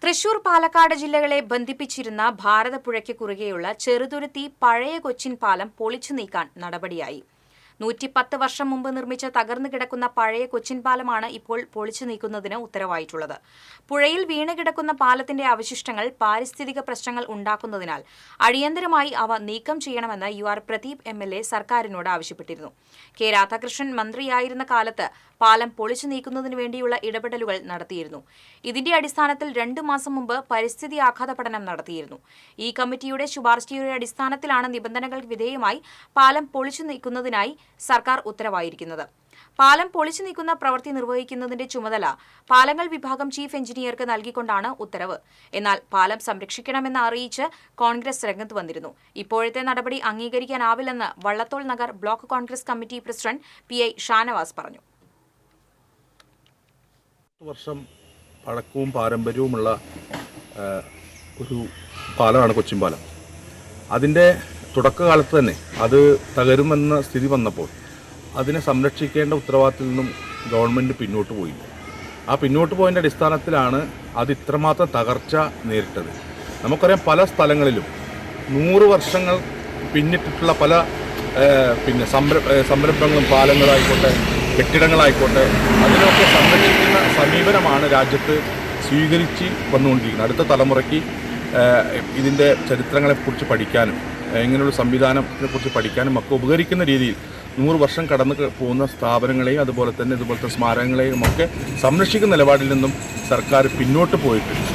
തൃശൂർ പാലക്കാട് ജില്ലകളെ ബന്ധിപ്പിച്ചിരുന്ന ഭാരതപ്പുഴയ്ക്ക് കുറുകെയുള്ള ചെറുതുരുത്തി പഴയ കൊച്ചിൻ പാലം പൊളിച്ചു നീക്കാൻ നടപടിയായി. 110 വർഷം മുമ്പ് നിർമ്മിച്ച തകർന്നു കിടക്കുന്ന പഴയ കൊച്ചിൻ പാലമാണ് ഇപ്പോൾ പൊളിച്ചു നീക്കുന്നതിന് ഉത്തരവായിട്ടുള്ളത്. പുഴയിൽ വീണ് കിടക്കുന്ന പാലത്തിന്റെ അവശിഷ്ടങ്ങൾ പാരിസ്ഥിതിക പ്രശ്നങ്ങൾ ഉണ്ടാക്കുന്നതിനാൽ അടിയന്തരമായി അവ നീക്കം ചെയ്യണമെന്ന് UR പ്രദീപ് MLA സർക്കാരിനോട് ആവശ്യപ്പെട്ടിരുന്നു. കെ രാധാകൃഷ്ണൻ മന്ത്രിയായിരുന്ന കാലത്ത് പാലം പൊളിച്ചു നീക്കുന്നതിനു വേണ്ടിയുള്ള ഇടപെടലുകൾ നടത്തിയിരുന്നു. ഇതിന്റെ അടിസ്ഥാനത്തിൽ 2 മാസം മുമ്പ് പരിസ്ഥിതി ആഘാത പഠനം നടത്തിയിരുന്നു. ഈ കമ്മിറ്റിയുടെ ശുപാർശയുടെ അടിസ്ഥാനത്തിലാണ് നിബന്ധനകൾക്ക് വിധേയമായി പാലം പൊളിച്ചു നീക്കുന്നതിനായി സർക്കാർ ഉത്തരവായിരിക്കുന്നത്. പാലം പൊളിച്ചു നീക്കുന്ന പ്രവൃത്തി നിർവഹിക്കുന്നതിന്റെ ചുമതല പാലങ്ങൾ വിഭാഗം ചീഫ് എഞ്ചിനീയർക്ക് നൽകിക്കൊണ്ടാണ് ഉത്തരവ്. എന്നാൽ പാലം സംരക്ഷിക്കണമെന്ന് അറിയിച്ച് കോൺഗ്രസ് രംഗത്ത് വന്നിരുന്നു. ഇപ്പോഴത്തെ നടപടി അംഗീകരിക്കാനാവില്ലെന്ന് Vallathol Nagar block Congress committee president PI ഷാനവാസ് പറഞ്ഞു. വർഷം പഴക്കവും പാരമ്പര്യവുമുള്ള ഒരു പാലമാണ് കൊച്ചിൻ പാലം. അതിൻ്റെ തുടക്കകാലത്ത് തന്നെ അത് തകരുമെന്ന സ്ഥിതി വന്നപ്പോൾ അതിനെ സംരക്ഷിക്കേണ്ട ഉത്തരവാദിത്തത്തിൽ നിന്നും ഗവൺമെൻറ് പിന്നോട്ട് പോയില്ല. ആ പിന്നോട്ട് പോയതിൻ്റെ അടിസ്ഥാനത്തിലാണ് അത് ഇത്രമാത്രം തകർച്ച നേരിട്ടത്. നമുക്കറിയാം, പല സ്ഥലങ്ങളിലും 100 വർഷങ്ങൾ പിന്നിട്ടിട്ടുള്ള പല സംരംഭങ്ങളും പാലങ്ങളായിക്കോട്ടെ കെട്ടിടങ്ങളായിക്കോട്ടെ അതിനൊക്കെ സംരക്ഷിക്കുന്ന സമീപനമാണ് രാജ്യത്ത് സ്വീകരിച്ച് വന്നുകൊണ്ടിരിക്കുന്നത്. അടുത്ത തലമുറയ്ക്ക് ഇതിൻ്റെ ചരിത്രങ്ങളെക്കുറിച്ച് പഠിക്കാനും ഇങ്ങനെയുള്ള സംവിധാനത്തെക്കുറിച്ച് പഠിക്കാനും ഒക്കെ ഉപകരിക്കുന്ന രീതിയിൽ 100 വർഷം കടന്നു പോകുന്ന സ്ഥാപനങ്ങളെയും അതുപോലെ തന്നെ ഇതുപോലത്തെ സ്മാരകങ്ങളെയും ഒക്കെ സംരക്ഷിക്കുന്ന നിലപാടിൽ നിന്നും സർക്കാർ പിന്നോട്ട് പോയിട്ടുണ്ട്.